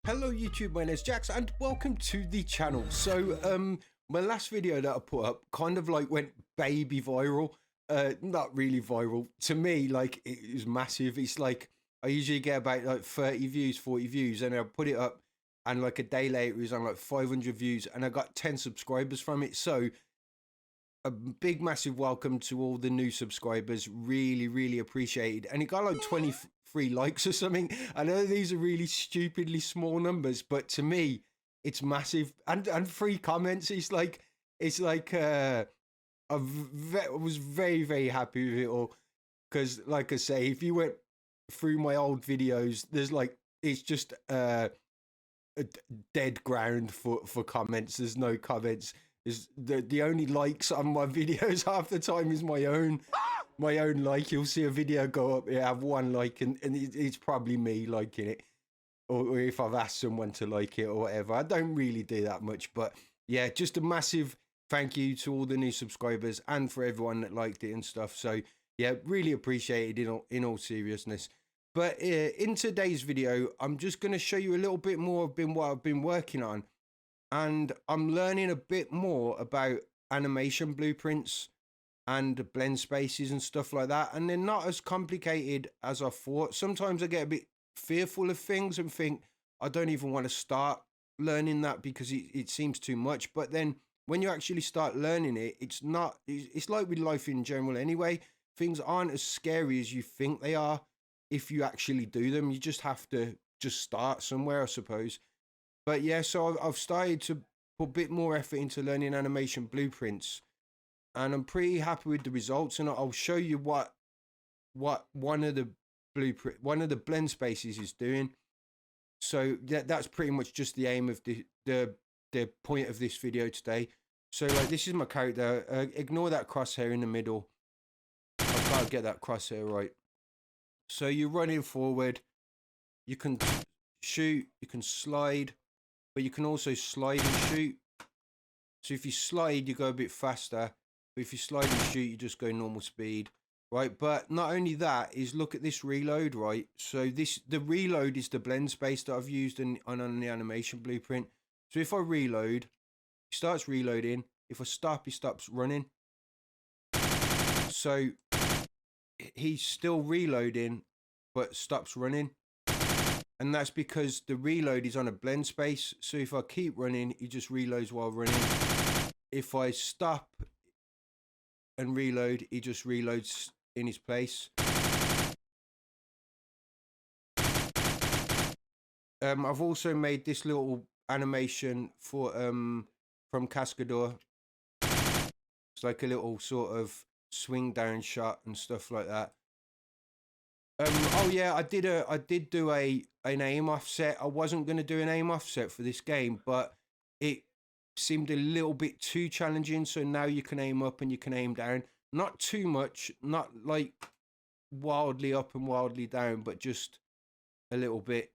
Hello YouTube, my name is Jax and welcome to the channel. So my last video that I put up kind of like went baby viral. Not really viral to me, like it was massive. It's like I usually get about like 30 views, 40 views, and I put it up and like a day later it was on like 500 views and I got 10 subscribers from it. So a big massive welcome to all the new subscribers, really appreciated. And it got like 23 likes or something. I know these are really stupidly small numbers, but to me it's massive. And 3 comments. It's like I was very happy with it all, because like I say, if you went through my old videos, there's like, it's just a dead ground for comments. There's no comments. Is the only likes on my videos half the time is my own like. You'll see a video go up, you have 1 like, and it's probably me liking it, or if I've asked someone to like it or whatever. I don't really do that much, but yeah, just a massive thank you to all the new subscribers and for everyone that liked it and stuff. So yeah, really appreciated in all seriousness. But in today's video, I'm just going to show you a little bit more of what I've been working on. And I'm learning a bit more about animation blueprints and blend spaces and stuff like that. And they're not as complicated as I thought. Sometimes I get a bit fearful of things and think I don't even want to start learning that because it seems too much. But then when you actually start learning it, it's like with life in general anyway. Things aren't as scary as you think they are if you actually do them. You just have to start somewhere, I suppose. But yeah, so I've started to put a bit more effort into learning animation blueprints, and I'm pretty happy with the results. And I'll show you what one of the blend spaces is doing. So that's pretty much just the aim of the point of this video today. So like, this is my character. Ignore that crosshair in the middle. I've got to get that crosshair right. So you're running forward. You can shoot. You can slide. But you can also slide and shoot. So if you slide, you go a bit faster. But if you slide and shoot, you just go normal speed, right? But not only that, is look at this reload, right? So the reload is the blend space that I've used on the animation blueprint. So if I reload, he starts reloading. If I stop, he stops running. So he's still reloading, but stops running. And that's because the reload is on a blend space. So if I keep running, he just reloads while running. If I stop and reload, he just reloads in his place. I've also made this little animation for from Cascadeur. It's like a little sort of swing down shot and stuff like that. Oh yeah, I did do an aim offset. I wasn't going to do an aim offset for this game, but it seemed a little bit too challenging. So now you can aim up and you can aim down. Not too much, not like wildly up and wildly down, but just a little bit.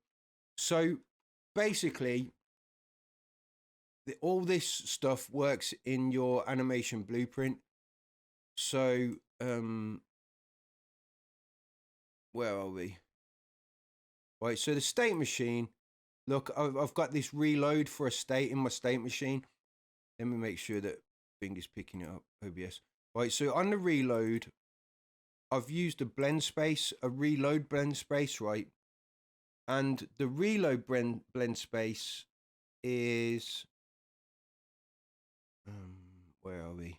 So basically, all this stuff works in your animation blueprint. So where are we? Right, so the state machine, look, I've got this reload for a state in my state machine. Let me make sure that Bing is picking it up, OBS. Right, so on the reload, I've used a blend space, a reload blend space, right? And the reload blend space is, where are we?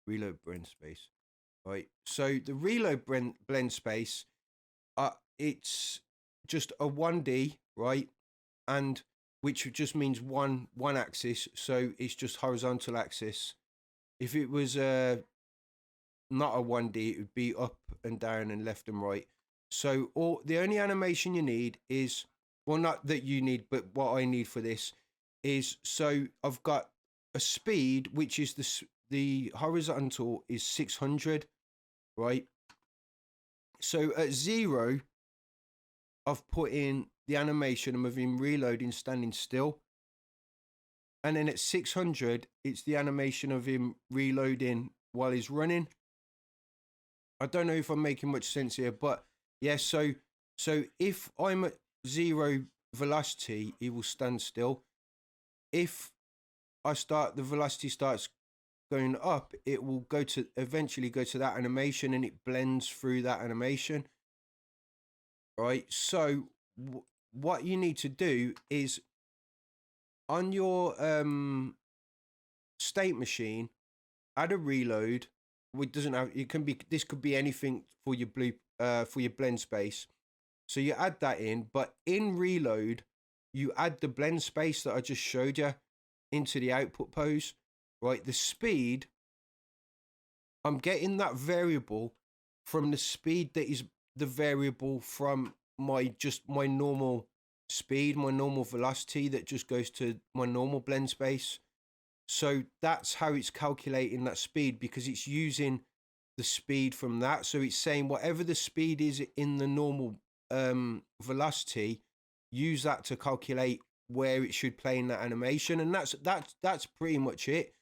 Reload blend space, right? So the reload blend space, it's just a 1D, right? And which just means one axis, so it's just horizontal axis. If it was not a 1D, it would be up and down and left and right. So the only animation you need is, well, not that you need, but what I need for this is, so I've got a speed, which is the horizontal is 600, right? So at 0, I've put in the animation of him reloading, standing still. And then at 600, it's the animation of him reloading while he's running. I don't know if I'm making much sense here, but yeah, so if I'm at 0 velocity, he will stand still. If the velocity starts going up, it will eventually go to that animation, and it blends through that animation. Right. So what you need to do is on your state machine, add a reload. It doesn't have. It can be. This could be anything for your for your blend space. So you add that in, but in reload, you add the blend space that I just showed you into the output pose. Right. The speed. I'm getting that variable from the speed that is the variable from my normal speed, my normal velocity that just goes to my normal blend space. So that's how it's calculating that speed, because it's using the speed from that. So it's saying whatever the speed is in the normal velocity, use that to calculate where it should play in that animation. And that's pretty much it.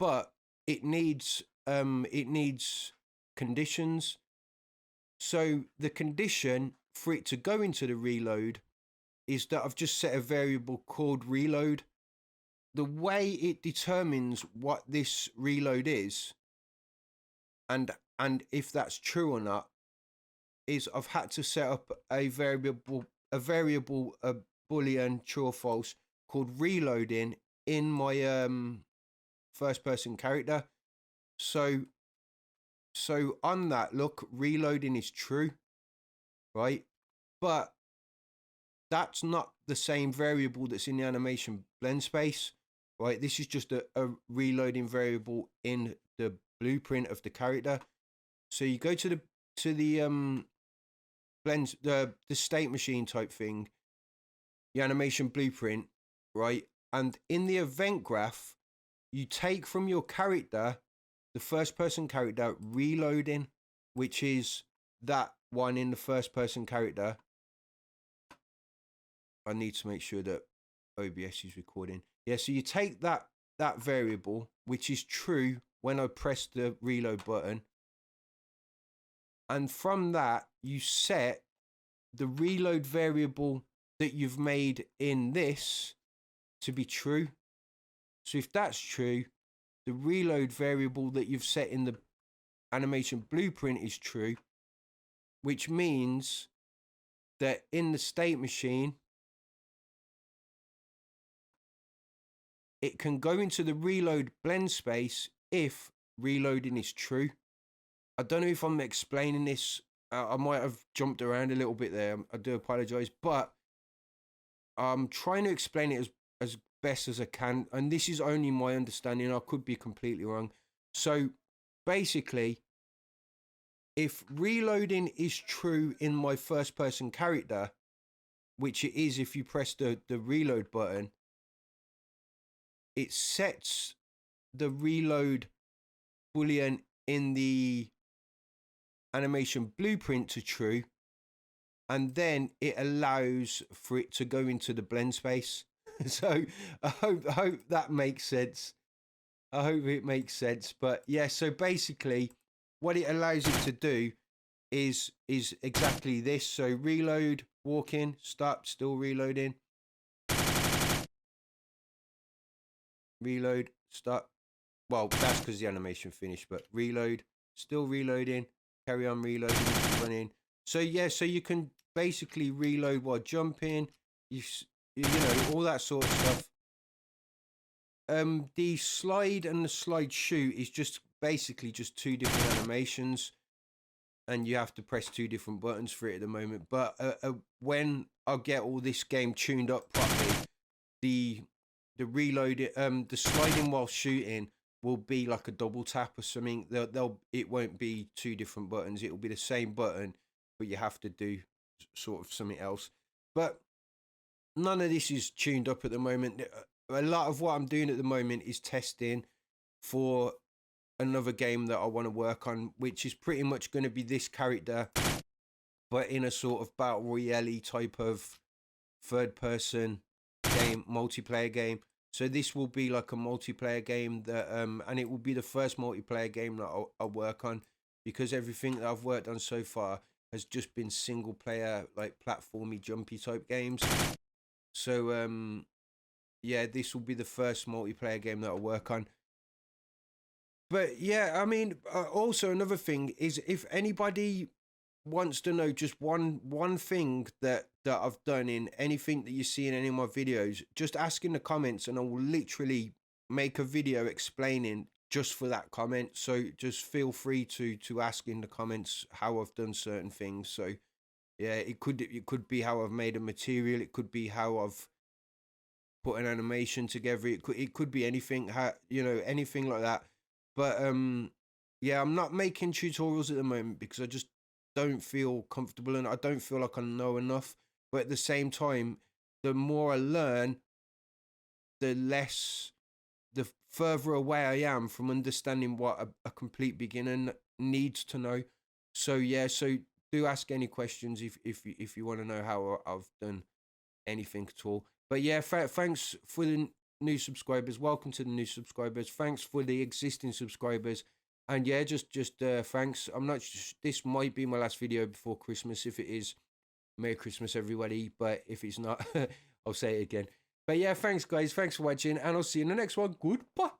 But it needs conditions. So the condition for it to go into the reload is that I've just set a variable called reload. The way it determines what this reload is and if that's true or not is I've had to set up a variable boolean true or false called reloading in my first person character. So on that, look, reloading is true, right? But that's not the same variable that's in the animation blend space, right? This is just a reloading variable in the blueprint of the character. So you go to the blends, the state machine type thing, the animation blueprint, right? And in the event graph, you take from your character the first person character reloading, which is that one in the first person character. I need to make sure that OBS is recording. Yeah, so you take that variable, which is true when I press the reload button. And from that, you set the reload variable that you've made in this to be true. So if that's true, the reload variable that you've set in the animation blueprint is true, which means that in the state machine, it can go into the reload blend space if reloading is true. I don't know if I'm explaining this. I might have jumped around a little bit there. I do apologize, but I'm trying to explain it as best as I can. And this is only my understanding. I could be completely wrong. So basically, if reloading is true in my first person character, which it is if you press the reload button, it sets the reload boolean in the animation blueprint to true, and then it allows for it to go into the blend space. So I hope that makes sense. I hope it makes sense. But yeah, so basically what it allows it to do is exactly this. So reload, walk in, stop, still reloading. Reload, stop. Well, that's because the animation finished, but reload, still reloading, carry on reloading, running. So yeah, so you can basically reload while jumping, you know, all that sort of stuff. The slide and the slide shoot is just basically just two different animations, and you have to press two different buttons for it at the moment. But when I get all this game tuned up properly, the reload, the sliding while shooting will be like a double tap or something. It won't be two different buttons. It will be the same button, but you have to do sort of something else. But none of this is tuned up at the moment. A lot of what I'm doing at the moment is testing for another game that I want to work on, which is pretty much going to be this character, but in a sort of battle royale type of third person game, multiplayer game. So this will be like a multiplayer game that and it will be the first multiplayer game that I'll work on, because everything that I've worked on so far has just been single player, like platformy jumpy type games. So yeah, this will be the first multiplayer game that I work on. But yeah, I mean, also another thing is if anybody wants to know just one thing that I've done in anything that you see in any of my videos, just ask in the comments, and I will literally make a video explaining just for that comment. So just feel free to ask in the comments how I've done certain things. So yeah, it could be how I've made a material, it could be how I've put an animation together, it could be anything, how, you know, anything like that. But yeah, I'm not making tutorials at the moment because I just don't feel comfortable and I don't feel like I know enough. But at the same time, the more I learn, the further away I am from understanding what a complete beginner needs to know. So yeah, so do ask any questions if you want to know how I've done anything at all. But yeah, thanks for the new subscribers. Welcome to the new subscribers. Thanks for the existing subscribers. And yeah, just thanks. I'm not. This might be my last video before Christmas. If it is, Merry Christmas, everybody. But if it's not, I'll say it again. But yeah, thanks, guys. Thanks for watching, and I'll see you in the next one. Goodbye.